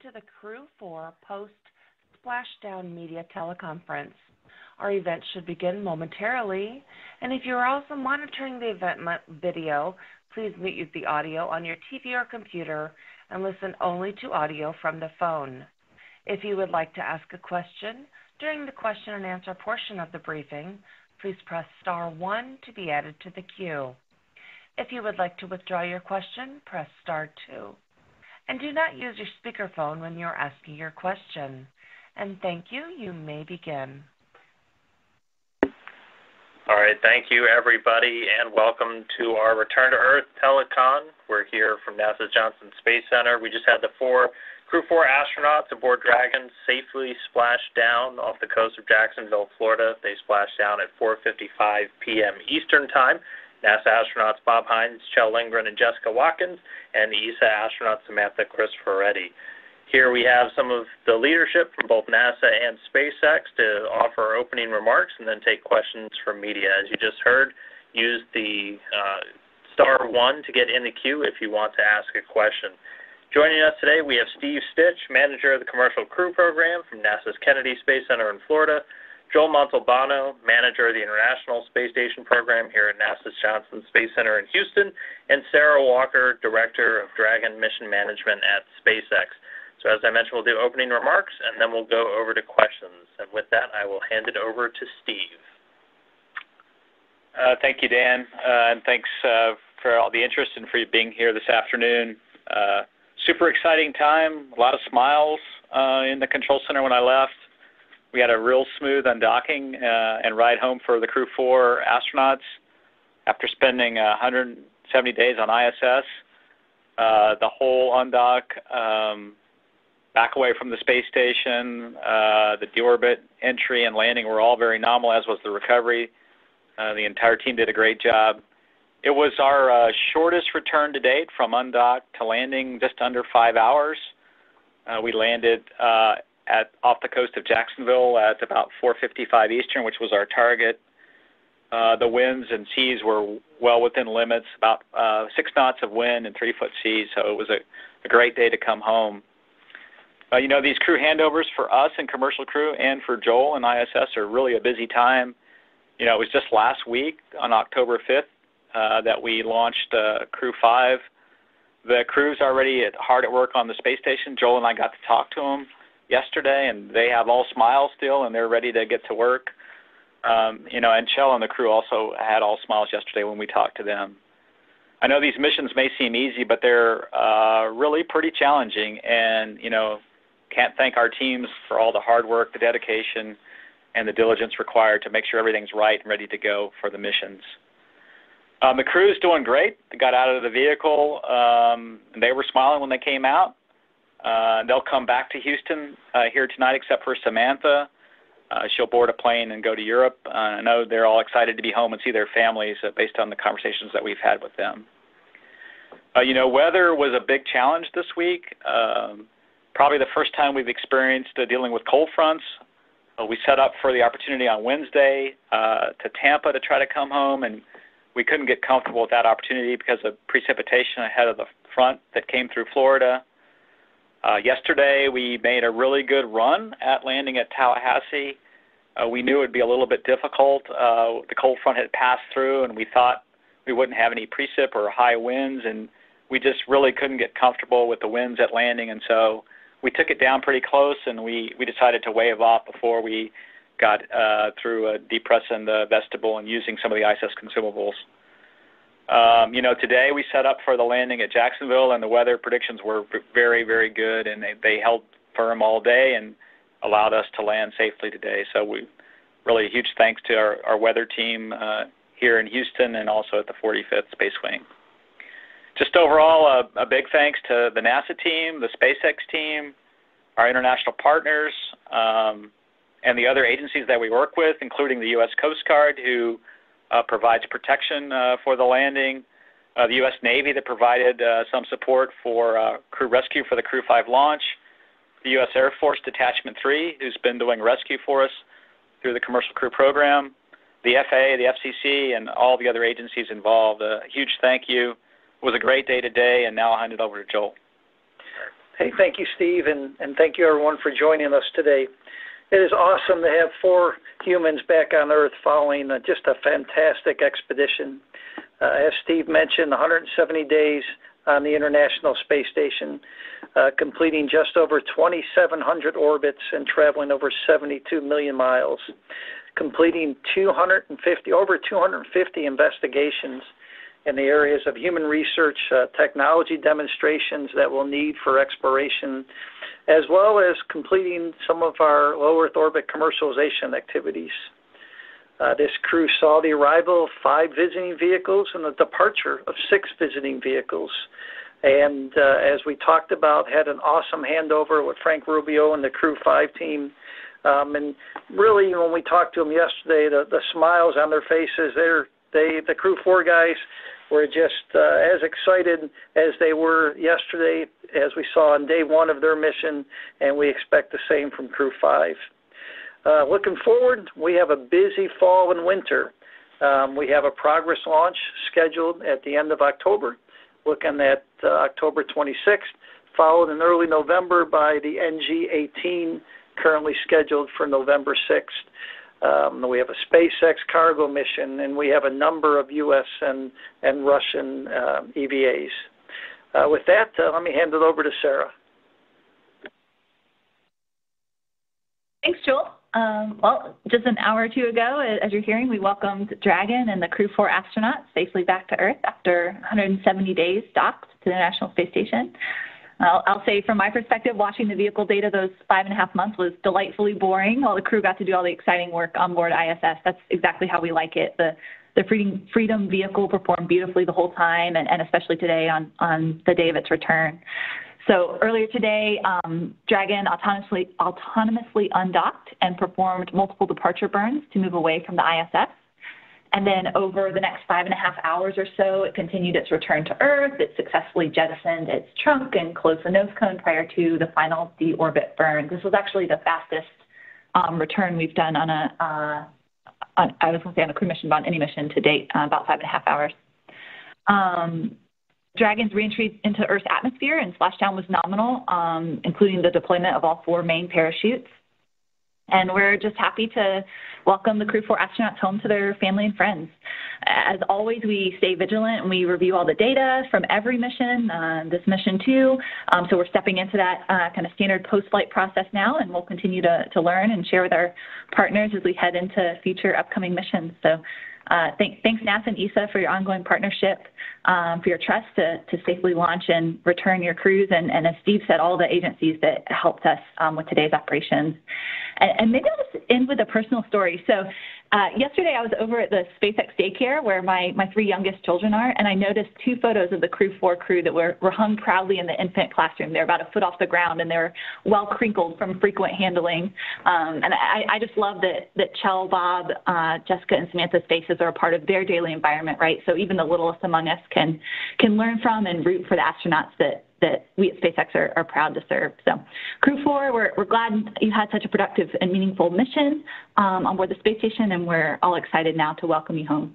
to the Crew4 post-splashdown media teleconference. Our event should begin momentarily, and if you are also monitoring the event video, please mute the audio on your TV or computer and listen only to audio from the phone. If you would like to ask a question during the question and answer portion of the briefing, please press star 1 to be added to the queue. If you would like to withdraw your question, press star 2. And do not use your speakerphone when you're asking your question. And thank you. You may begin. All right, thank you, everybody, and welcome to our Return to Earth telecon. We're here from NASA's Johnson Space Center. We just had the Crew4 astronauts aboard Dragon safely splashed down off the coast of Jacksonville, Florida. They splashed down at 4:55 p.m. Eastern Time. NASA astronauts Bob Hines, Kjell Lindgren, and Jessica Watkins, and ESA astronaut Samantha Cristoforetti. Here we have some of the leadership from both NASA and SpaceX to offer opening remarks and then take questions from media. As you just heard, use the star 1 to get in the queue if you want to ask a question. Joining us today, we have Steve Stitch, manager of the Commercial Crew Program from NASA's Kennedy Space Center in Florida, Joel Montalbano, manager of the International Space Station Program here at NASA's Johnson Space Center in Houston, and Sarah Walker, director of Dragon Mission Management at SpaceX. So as I mentioned, we'll do opening remarks, and then we'll go over to questions. And with that, I will hand it over to Steve. Thank you, Dan, and thanks for all the interest and for you being here this afternoon. Super exciting time, a lot of smiles in the control center when I left. We had a real smooth undocking and ride home for the Crew4 astronauts after spending 170 days on ISS. The whole undock, back away from the space station, the deorbit entry and landing were all very nominal, as was the recovery. The entire team did a great job. It was our shortest return to date from undock to landing, just under 5 hours. We landed off the coast of Jacksonville at about 4:55 Eastern, which was our target. The winds and seas were well within limits, about 6 knots of wind and 3-foot seas, so it was a great day to come home. These crew handovers for us and commercial crew and for Joel and ISS are really a busy time. It was just last week on October 5th that we launched Crew5. The crew's already hard at work on the space station. Joel and I got to talk to them yesterday, and they have all smiles still, and they're ready to get to work. And Kjell and the crew also had all smiles yesterday when we talked to them. I know these missions may seem easy, but they're really pretty challenging, and, can't thank our teams for all the hard work, the dedication, and the diligence required to make sure everything's right and ready to go for the missions. The crew's doing great. They got out of the vehicle, and they were smiling when they came out. They'll come back to Houston here tonight, except for Samantha. She'll board a plane and go to Europe. I know they're all excited to be home and see their families based on the conversations that we've had with them. Weather was a big challenge this week. Probably the first time we've experienced dealing with cold fronts. We set up for the opportunity on Wednesday to Tampa to try to come home, and we couldn't get comfortable with that opportunity because of precipitation ahead of the front that came through Florida. Yesterday, we made a really good run at landing at Tallahassee. We knew it would be a little bit difficult. The cold front had passed through, and we thought we wouldn't have any precip or high winds, and we just really couldn't get comfortable with the winds at landing, and so we took it down pretty close, and we decided to wave off before we got through depressing the vestibule and using some of the ISS consumables. Today we set up for the landing at Jacksonville, and the weather predictions were very, very good, and they held firm all day and allowed us to land safely today. So we really huge thanks to our weather team here in Houston and also at the 45th Space Wing. Just overall, a big thanks to the NASA team, the SpaceX team, our international partners, and the other agencies that we work with, including the U.S. Coast Guard, who provides protection for the landing, the U.S. Navy that provided some support for crew rescue for the Crew5 launch, the U.S. Air Force Detachment 3, who's been doing rescue for us through the Commercial Crew Program, the FAA, the FCC, and all the other agencies involved. A huge thank you. It was a great day today, and now I'll hand it over to Joel. Hey, thank you, Steve, and thank you, everyone, for joining us today. It is awesome to have 4 humans back on Earth following just a fantastic expedition. As Steve mentioned, 170 days on the International Space Station, completing just over 2,700 orbits and traveling over 72 million miles, completing over 250 investigations in the areas of human research, technology demonstrations that we'll need for exploration, as well as completing some of our low Earth orbit commercialization activities. This crew saw the arrival of 5 visiting vehicles and the departure of 6 visiting vehicles. And as we talked about, had an awesome handover with Frank Rubio and the Crew5 team. And really, when we talked to them yesterday, the smiles on their faces, the Crew4 guys were just as excited as they were yesterday, as we saw on day 1 of their mission, and we expect the same from Crew5. Looking forward, we have a busy fall and winter. We have a progress launch scheduled at the end of October, looking at October 26th, followed in early November by the NG-18, currently scheduled for November 6th. We have a SpaceX cargo mission, and we have a number of U.S. and Russian EVAs. With that, let me hand it over to Sarah. Thanks, Joel. Well, just an hour or 2 ago, as you're hearing, we welcomed Dragon and the Crew4 astronauts safely back to Earth after 170 days docked to the International Space Station. I'll say from my perspective, watching the vehicle data those 5.5 months was delightfully boring while the crew got to do all the exciting work on board ISS. That's exactly how we like it. The Freedom vehicle performed beautifully the whole time, and especially today on the day of its return. So earlier today, Dragon autonomously undocked and performed multiple departure burns to move away from the ISS. And then over the next 5.5 hours or so, it continued its return to Earth. It successfully jettisoned its trunk and closed the nose cone prior to the final deorbit burn. This was actually the fastest return we've done on a crew mission, but on any mission to date, about 5.5 hours. Dragon's reentry into Earth's atmosphere and splashdown was nominal, including the deployment of all 4 main parachutes. And we're just happy to welcome the Crew4 astronauts home to their family and friends. As always, we stay vigilant and we review all the data from every mission, this mission too. So we're stepping into that kind of standard post-flight process now, and we'll continue to learn and share with our partners as we head into future upcoming missions. So thanks NASA and ESA for your ongoing partnership, for your trust to safely launch and return your crews, and as Steve said, all the agencies that helped us with today's operations. And maybe I'll just end with a personal story. So yesterday I was over at the SpaceX daycare where my 3 youngest children are, and I noticed 2 photos of the Crew4 crew that were hung proudly in the infant classroom. They're about a foot off the ground, and they're well crinkled from frequent handling. And I just love that Kjell, Bob, Jessica, and Samantha's faces are a part of their daily environment, right? So even the littlest among us can learn from and root for the astronauts that we at SpaceX are proud to serve. So Crew4, we're glad you had such a productive and meaningful mission on board the space station, and we're all excited now to welcome you home.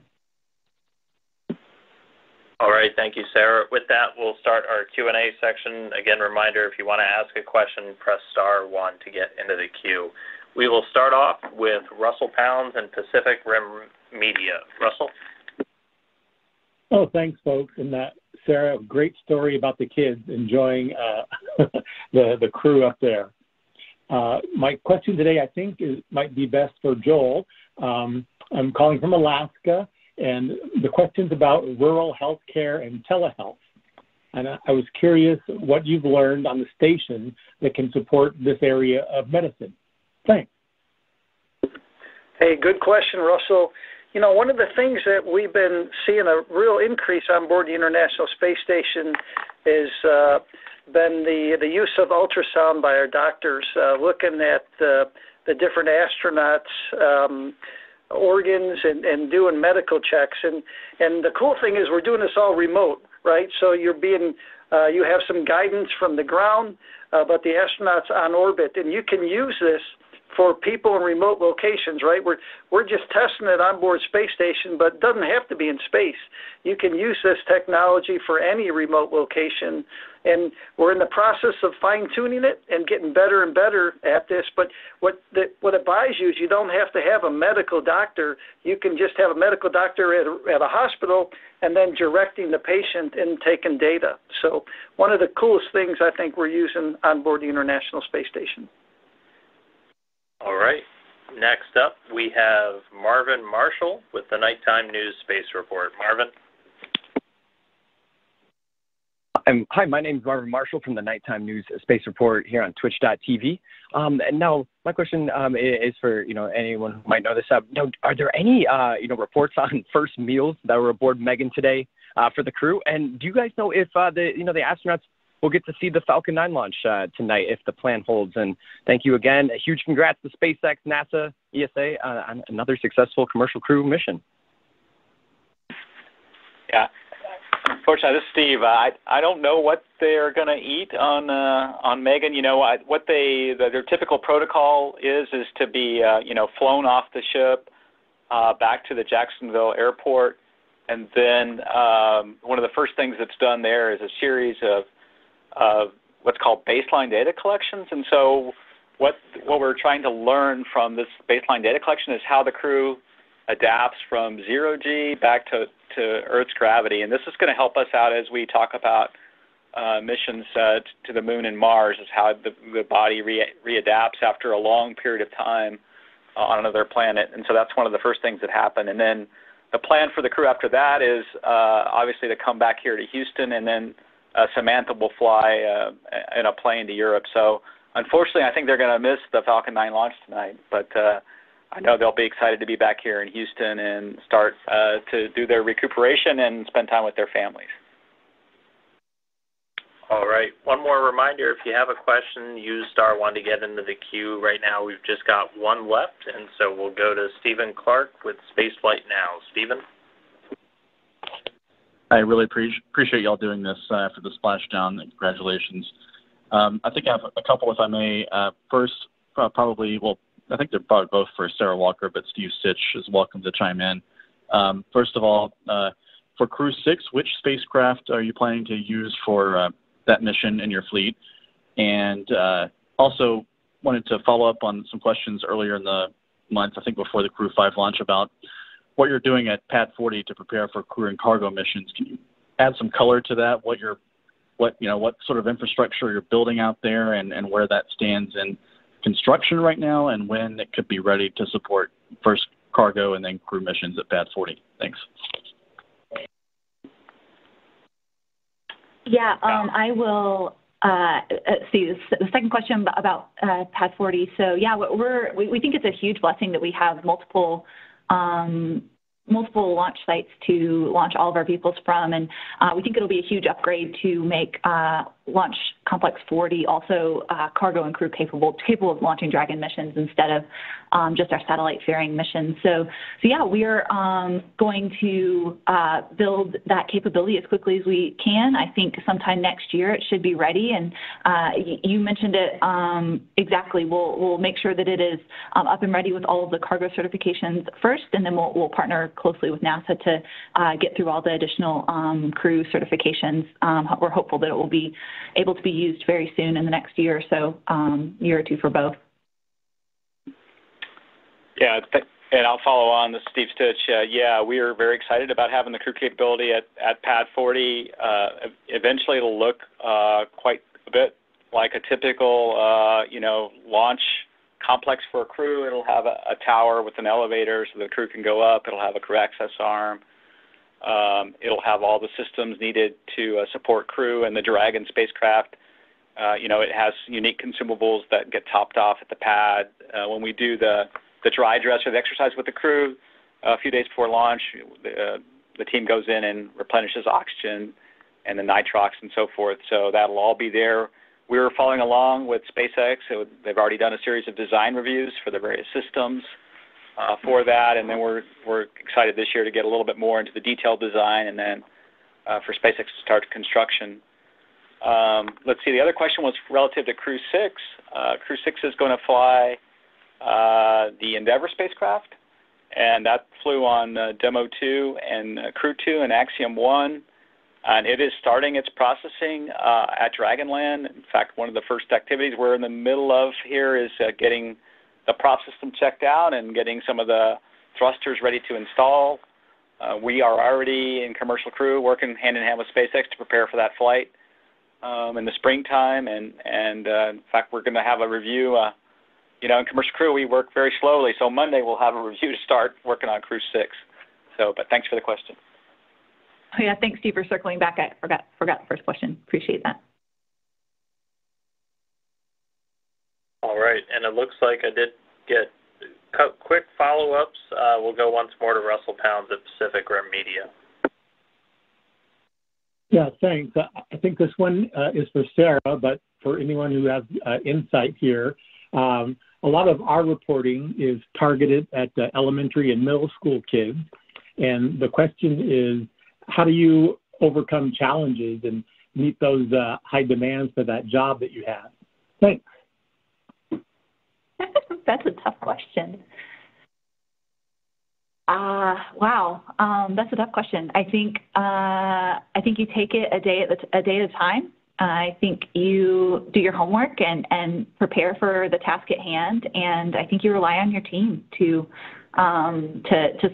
All right, thank you, Sarah. With that, we'll start our Q&A section. Again, reminder, if you want to ask a question, press *1 to get into the queue. We will start off with Russell Pounds and Pacific Rim Media. Russell? Oh, thanks, folks. And Sarah, great story about the kids enjoying the crew up there. My question today, I think, might be best for Joel. I'm calling from Alaska, and the question's about rural health care and telehealth. And I was curious what you've learned on the station that can support this area of medicine. Thanks. Hey, good question, Russell. You know, one of the things that we've been seeing a real increase on board the International Space Station is been the use of ultrasound by our doctors, looking at the different astronauts' organs and doing medical checks. And the cool thing is we're doing this all remote, right? So you have some guidance from the ground, but the astronauts on orbit, and you can use this for people in remote locations, right? We're just testing it on board space station, but it doesn't have to be in space. You can use this technology for any remote location, and we're in the process of fine-tuning it and getting better and better at this. But what it buys you is you don't have to have a medical doctor. You can just have a medical doctor at a hospital and then directing the patient and taking data. So one of the coolest things I think we're using on board the International Space Station. All right. Next up, we have Marvin Marshall with the Nighttime News Space Report. Marvin. Hi, my name is Marvin Marshall from the Nighttime News Space Report here on Twitch.tv. And now my question is for anyone who might know this. Are there any reports on first meals that were aboard Megan today for the crew? And do you guys know if the astronauts will get to see the Falcon 9 launch tonight if the plan holds? And thank you again. A huge congrats to SpaceX, NASA, ESA on another successful commercial crew mission. Yeah. Unfortunately, this is Steve. I don't know what they're going to eat on Megan. What their typical protocol is to be flown off the ship back to the Jacksonville airport, and then one of the first things that's done there is a series of what's called baseline data collections. And so what we're trying to learn from this baseline data collection is how the crew adapts from 0G back to Earth's gravity. And this is going to help us out as we talk about missions to the moon and Mars, is how the body readapts after a long period of time on another planet. And so that's one of the first things that happen. And then the plan for the crew after that is obviously to come back here to Houston, and then Samantha will fly in a plane to Europe. So unfortunately, I think they're going to miss the Falcon 9 launch tonight, but I know they'll be excited to be back here in Houston and start to do their recuperation and spend time with their families. All right. One more reminder, if you have a question, use *1 to get into the queue. Right now we've just got one left, and so we'll go to Stephen Clark with Spaceflight Now. Stephen? I really appreciate y'all doing this for the splashdown. Congratulations. I think I have a couple, if I may. First, I think they're probably both for Sarah Walker, but Steve Stitch is welcome to chime in. First of all, for Crew 6, which spacecraft are you planning to use for that mission in your fleet? And also wanted to follow up on some questions earlier in the month, I think before the Crew 5 launch, about what you're doing at Pad 40 to prepare for crew and cargo missions. Can you add some color to that? What sort of infrastructure you're building out there, and where that stands in construction right now, and when it could be ready to support first cargo and then crew missions at Pad 40? Thanks. Yeah, I will see the second question about Pad 40. So yeah, we think it's a huge blessing that we have multiple launch sites to launch all of our vehicles from, and we think it'll be a huge upgrade to make Launch Complex 40 also cargo and crew capable of launching Dragon missions instead of just our satellite-faring missions. So yeah, we are going to build that capability as quickly as we can. I think sometime next year it should be ready, and you mentioned it exactly. We'll make sure that it is up and ready with all of the cargo certifications first, and then we'll partner closely with NASA to get through all the additional crew certifications. We're hopeful that it will be able to be used very soon in the next year or so, year or two for both. Yeah, and I'll follow on this, Steve Stitch. Yeah, we are very excited about having the crew capability at Pad 40. Eventually, it'll look quite a bit like a typical, launch complex for a crew. It'll have a tower with an elevator so the crew can go up. It'll have a crew access arm. It'll have all the systems needed to support crew and the Dragon spacecraft. It has unique consumables that get topped off at the pad. When we do the dry dress or the exercise with the crew a few days before launch, the team goes in and replenishes oxygen and the nitrox and so forth. So that'll all be there. We're following along with SpaceX. They've already done a series of design reviews for the various systems for that, and then we're excited this year to get a little bit more into the detailed design, and then for SpaceX to start construction. Let's see, the other question was relative to Crew 6. Crew 6 is going to fly the Endeavour spacecraft, and that flew on Demo 2 and Crew 2 and Axiom 1. And it is starting its processing at Dragonland. In fact, one of the first activities we're in the middle of here is getting the prop system checked out and getting some of the thrusters ready to install. We are already in Commercial Crew working hand-in-hand with SpaceX to prepare for that flight in the springtime. And in fact, we're going to have a review. In Commercial Crew, we work very slowly, so Monday we'll have a review to start working on Crew 6. But thanks for the question. Oh, yeah, thanks, Steve, for circling back. I forgot the first question. Appreciate that. All right, and it looks like I did get quick follow-ups. We'll go once more to Russell Pounds at Pacific Rim Media. Yeah, thanks. I think this one is for Sarah, but for anyone who has insight here, a lot of our reporting is targeted at elementary and middle school kids, and the question is, how do you overcome challenges and meet those high demands for that job that you have? Thanks. That's a tough question. Wow, that's a tough question. I think you take it a day at a time. I think you do your homework and prepare for the task at hand, and I think you rely on your team to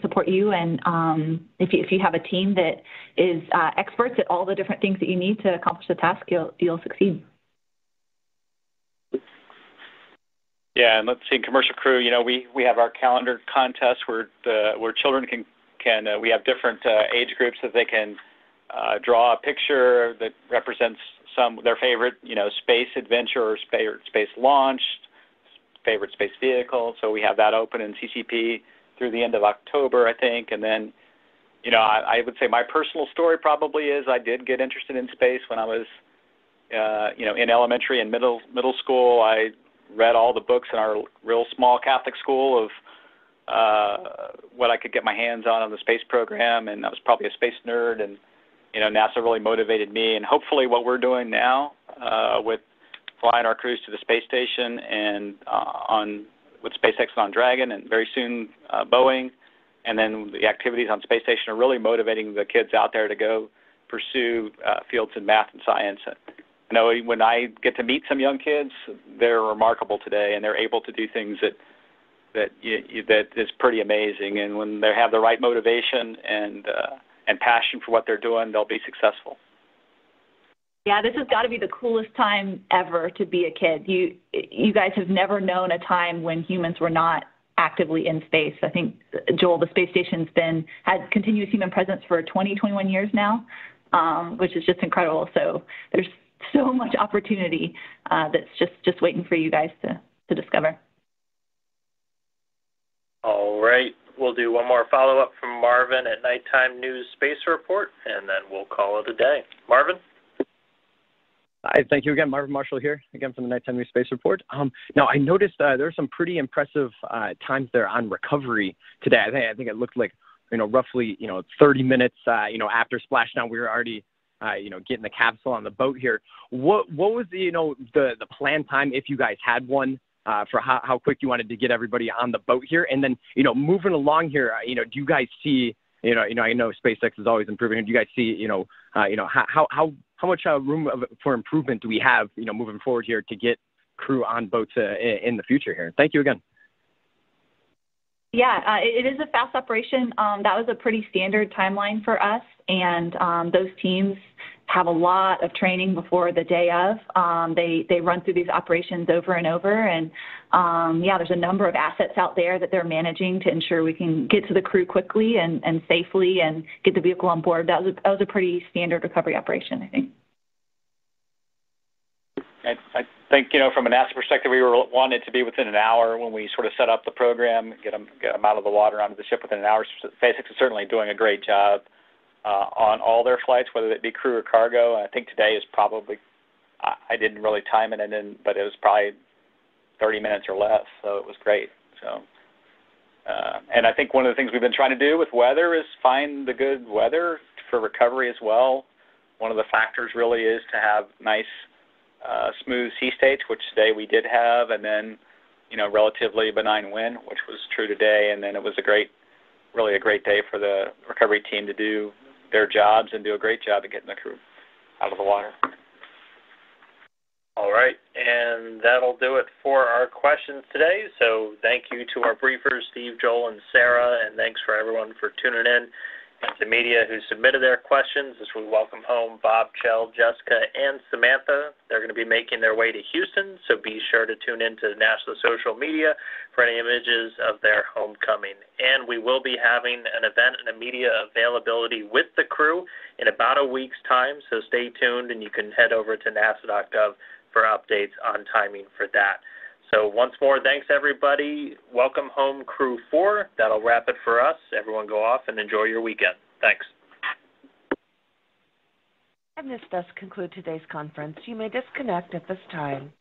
support you. And if you have a team that is experts at all the different things that you need to accomplish the task, you'll succeed. Yeah, and let's see, in Commercial Crew, we have our calendar contest where children can we have different age groups that they can draw a picture that represents their favorite, space adventure or space launch, favorite space vehicle. So we have that open in CCP through the end of October, I think. And then, I would say my personal story probably is I did get interested in space when I was, in elementary and middle school. I read all the books in our real small Catholic school of what I could get my hands on the space program, and I was probably a space nerd, and NASA really motivated me. And hopefully what we're doing now with flying our crews to the space station and with SpaceX and on Dragon, and very soon Boeing, and then the activities on space station are really motivating the kids out there to go pursue fields in math and science. When I get to meet some young kids, they're remarkable today, and they're able to do things that is pretty amazing. And when they have the right motivation and passion for what they're doing, they'll be successful. Yeah, this has got to be the coolest time ever to be a kid. You guys have never known a time when humans were not actively in space. I think, Joel, the space station's had continuous human presence for 21 years now, which is just incredible. So there's so much opportunity that's just waiting for you guys to discover. All right. We'll do one more follow-up from Marvin at Nighttime News Space Report, and then we'll call it a day. Marvin? Hi, thank you again. Marvin Marshall here, again from the Nighttime News Space Report. Now, I noticed there were some pretty impressive times there on recovery today. I think it looked like, roughly, 30 minutes, after splashdown, we were already getting the capsule on the boat here. What was the planned time, if you guys had one, for how quick you wanted to get everybody on the boat here? And then, moving along here, do you guys see, I know SpaceX is always improving. Do you guys see, how much room for improvement do we have, moving forward here to get crew on boats in the future here? Thank you again. Yeah, it is a fast operation. That was a pretty standard timeline for us, and those teams have a lot of training before the day of. They run through these operations over and over, and there's a number of assets out there that they're managing to ensure we can get to the crew quickly and safely and get the vehicle on board. That was a pretty standard recovery operation, I think. I think, from a NASA perspective, we wanted to be within an hour when we sort of set up the program, get them out of the water onto the ship within an hour. SpaceX is certainly doing a great job on all their flights, whether it be crew or cargo. I think today is probably, I didn't really time it, but it was probably 30 minutes or less, so it was great. So, and I think one of the things we've been trying to do with weather is find the good weather for recovery as well. One of the factors really is to have nice, smooth sea states, which today we did have, and then, relatively benign wind, which was true today, and then it was really a great day for the recovery team to do their jobs and do a great job of getting the crew out of the water. All right, and that'll do it for our questions today. So thank you to our briefers, Steve, Joel, and Sarah, and thanks for everyone for tuning in, and to media who submitted their questions as we welcome home Bob, Kjell, Jessica, and Samantha. They're going to be making their way to Houston, so be sure to tune in to national social media for any images of their homecoming. And we will be having an event and a media availability with the crew in about a week's time, so stay tuned, and you can head over to nasa.gov for updates on timing for that. So once more, thanks everybody. Welcome home, Crew 4. That'll wrap it for us. Everyone go off and enjoy your weekend. Thanks. And this does conclude today's conference. You may disconnect at this time.